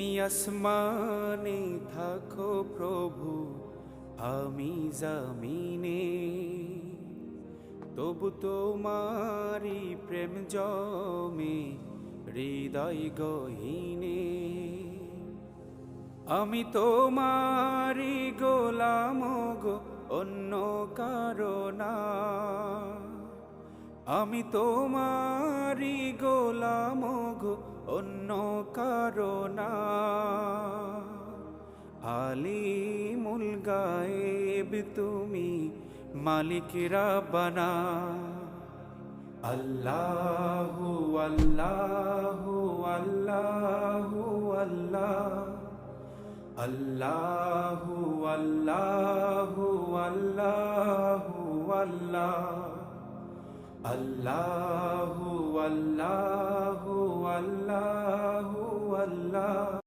তুমি আসমানে থাকো প্রভু, আমি জমিনে, তবু তোমারি প্রেম জমে হৃদয় গহীনে। আমি তোমারি গোলাম গো, অন্য কারো না। আমি তোমারি গোলাম গো, অন্য কারো না। আলিমুল গায়েব তুমি, মালিক রাব্বানা। আল্লাহু আল্লাহু আল্লাহু আল্লাহ, আল্লাহু আল্লাহু আল্লাহু আল্লাহ, আল্লাহু আল্লাহু আল্লাহু আল্লাহ।